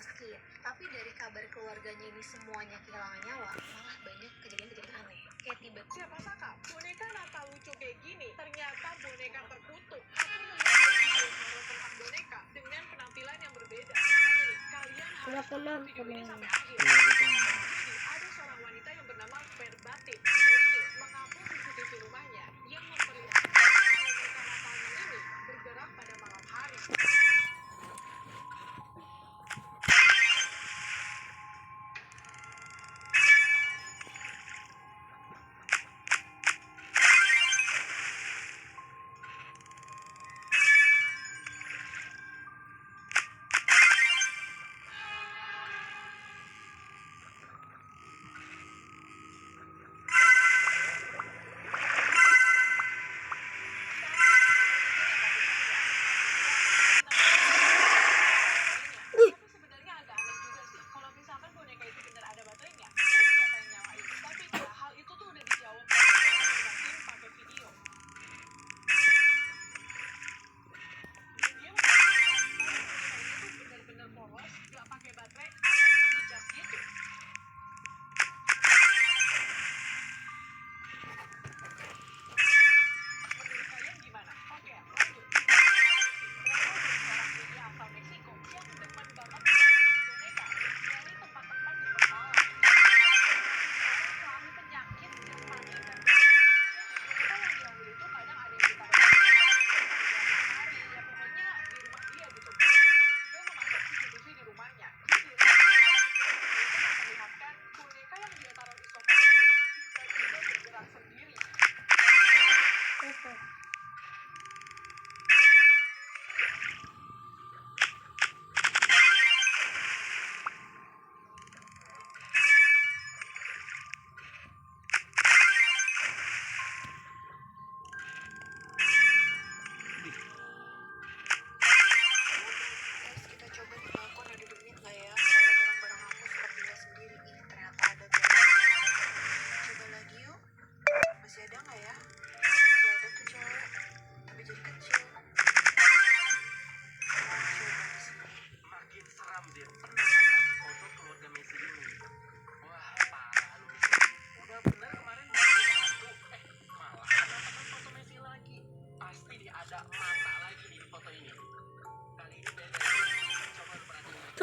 sakit. Tapi dari kabar keluarganya ini semuanya kehilangan nyawa, malah banyak kejadian-kejadian aneh. Kayak tiba-tiba Siapa sangka boneka nakal lucu kayak gini ternyata boneka terkutuk. Aku membuat video horor tentang boneka dengan penampilan yang berbeda. Makanya nih, kalian harus tonton video ini sampai akhir. Jadi, ada seorang wanita yang bernama Verbatim. Dia ini mengaku CCTV rumahnya yang memperlihatkan boneka nakalnya ini bergerak pada malam hari.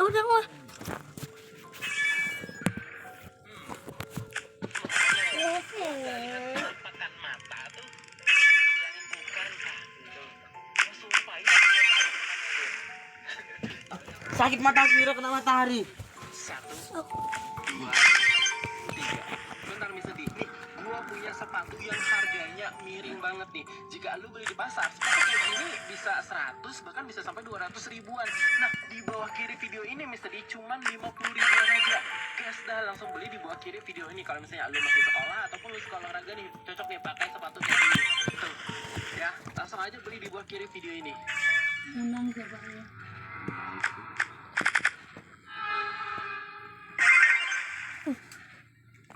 Udah mah. Sakit mata Vira kena matahari. 1, 2, 3. Bentar nih sedih. Nih, gua punya sepatu yang harganya miring banget nih. Jika lu beli di pasar, sepatu kayak gini bisa 100 bahkan bisa sampai 200 ribuan. Nah, di bawah kiri video ini Mr. D cuman 50 ribuan aja. Guys, dah langsung beli di bawah kiri video ini. Kalau misalnya lu masih sekolah ataupun lu suka olahraga nih, cocok nih pakai sepatu kayak gini. Tuh. Ya, langsung aja beli di bawah kiri video ini. Menang coba ya.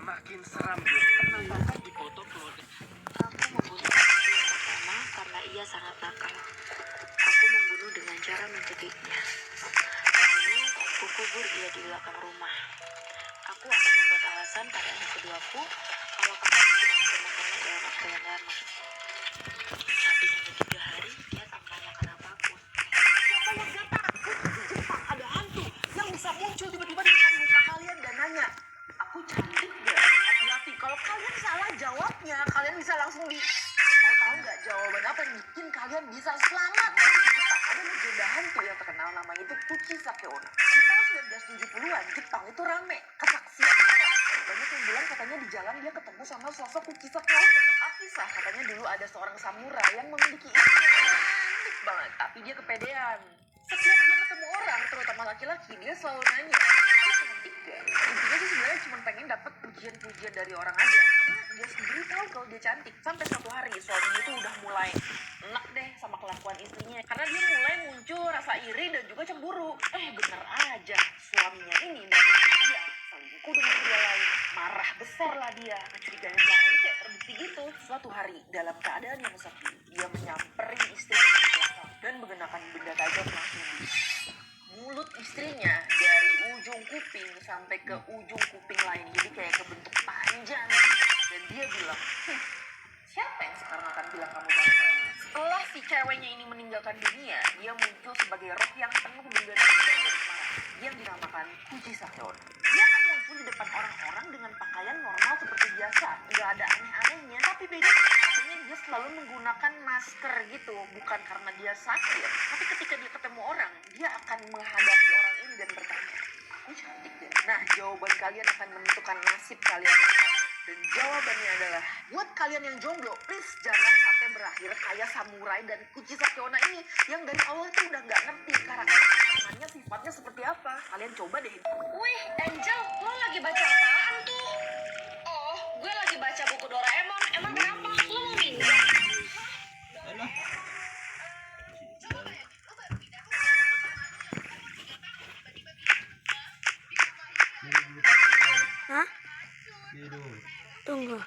Makin seram dia. Penampakan di foto keluarga. aku membunuh anak yang pertama karena ia sangat nakal. Aku membunuh dengan cara mencekiknya. Lalu, aku kubur dia di belakang rumah. Aku akan membuat alasan pada anak keduaku kalau kakaknya sedang bersama nenek dalam waktu yang lama. Tapi hanya 3 hari, dia tak menanyakan apapun. Siapa yang gak takut di Jepang ada hantu yang bisa muncul tiba-tiba di depan muka kalian dan nanya, aku cantik gak? Hati-hati, kalau kalian salah jawabnya, kalian bisa langsung mau tahu nggak jawaban apa yang bikin kalian bisa selamat? Di Jepang ada legenda hantu yang terkenal namanya itu Kuchisake Onna. Di tahun 1970-an, Jepang itu rame, kesaksian orang. Banyak yang bilang katanya di jalan dia ketemu sama sosok Kuchisake Onna. Alkisah katanya dulu ada seorang samurai yang memiliki istri yang cantik banget, tapi dia kepedean. Setiap dia ketemu orang, terutama laki-laki, dia selalu nanya, "Aku cantik gak?" Intinya sih sebenarnya cuma pengen dapat pujian-pujian dari orang aja, karena dia sendiri tahu kalau dia cantik. Sampai suatu hari suaminya itu udah mulai enak deh sama kelakuan istrinya, karena dia mulai muncul rasa iri dan juga cemburu. Bener aja, suaminya ini menurut dia selingkuh dengan pria lain. Marah besar lah dia, kecurigaannya selama ini kayak terbukti gitu. Suatu hari dalam keadaan yang sepi, dia menyamperin istrinya di belakang dan menggunakan benda tajam langsung di mulut istrinya. Dari sampai ke ujung kuping lain, jadi kayak kebentuk panjang. Dan dia bilang, siapa yang sekarang akan bilang kamu ganteng? Setelah si ceweknya ini meninggalkan dunia, dia muncul sebagai roh yang penuh dengan dendam dan marah yang dinamakan Kuji Sakyeon. Dia akan muncul di depan orang-orang dengan pakaian normal seperti biasa, nggak ada aneh-anehnya. Tapi bedanya katanya dia selalu menggunakan masker gitu, bukan karena dia sakit, tapi ketika dia ketemu orang, dia akan menghadapi orang ini dan bertanya, aku cantik deh. Nah, jawaban kalian akan menentukan nasib kalian ke depannya. Dan jawabannya adalah, buat kalian yang jomblo, please jangan sampai berakhir kayak samurai dan Kuji Sakyeona ini yang dari awal tuh udah nggak ngerti karakternya sifatnya seperti apa. Kalian coba deh. Wih, Angel, lo lagi baca apaan tuh? Oh, gue lagi baca buku Doraemon. Emang kenapa? Lo mau minjem? Hah? Tunggu.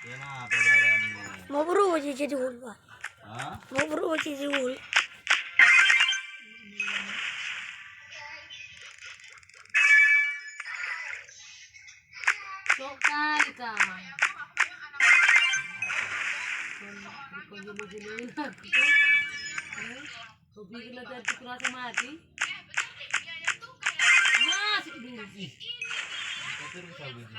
Kenapa badanmu? Mau berubah jadi ulpa. Hah? Mau berubah jadi ul. Sok kali kah? Kau pikirlah tadi kurasa mati? Masih dulu sih. Tapi rusak biji.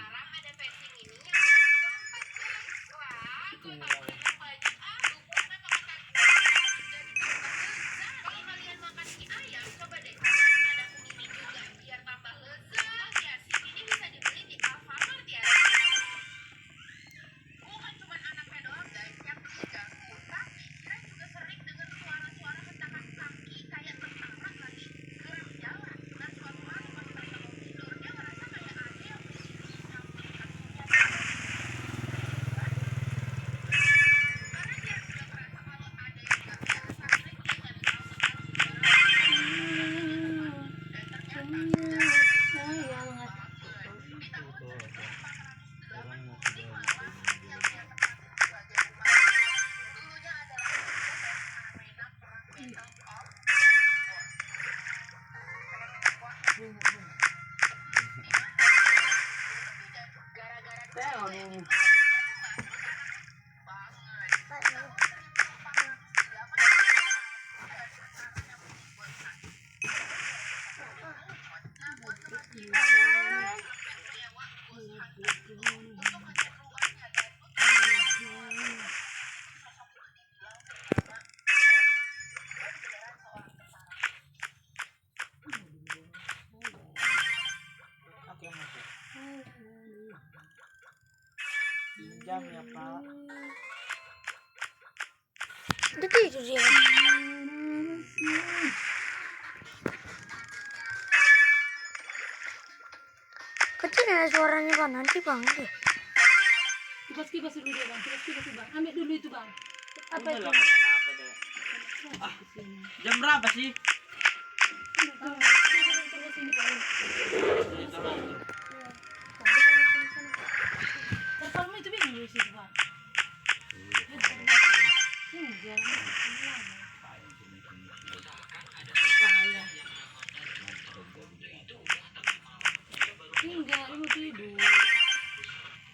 Jam ya Pak. Udah tidur dia. Kecil ya suaranya Bang, nanti Bang deh. Kipas dulu deh bang, kipas bang. Ambil dulu itu bang. Apa Udah itu? lah, kenapa deh? Jam berapa sih? Terpalmu itu bingung dulu situ bang. Enggak. Payah. Enggak, lu tidur.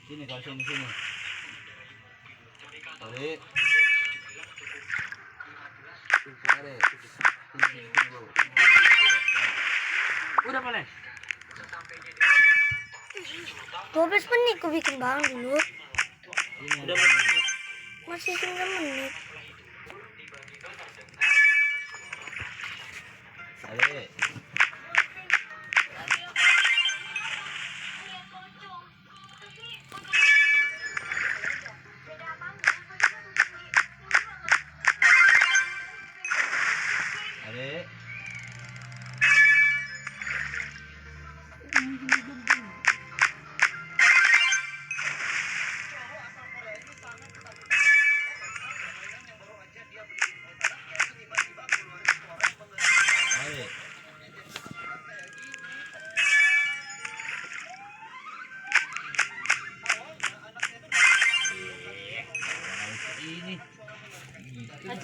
Sini kau sini. Tarik. Tarik. Sini dulu. Udah boleh. 12 menit ku bikin Bang dulu. Sini. Udah boleh. Masih 9 menit. Tarik.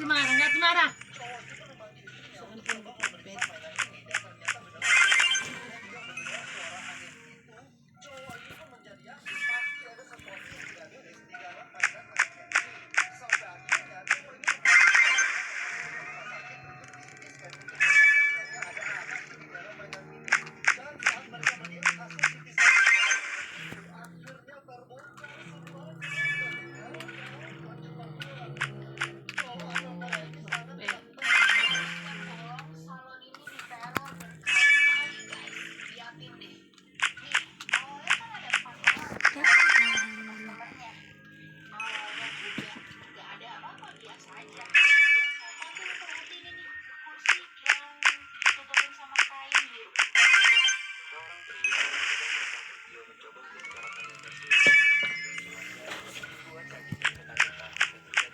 Semarang, nggak Semarang.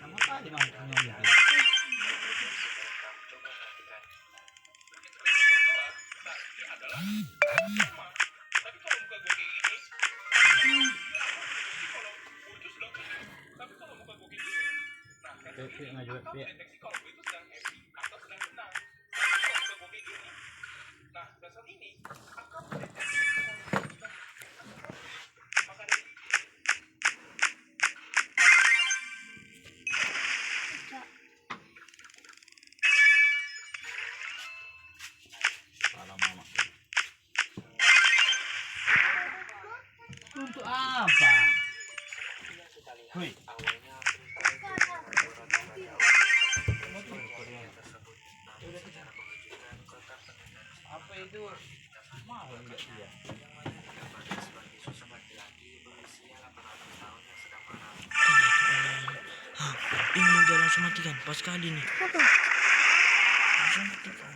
Apa di mana punya Pi maju Pi. Salah mama. Untuk apa? Hui. Apa itu? Mau enggak dia? Ini udah langsung matikan pas kali nih. Apa? Langsung matikan.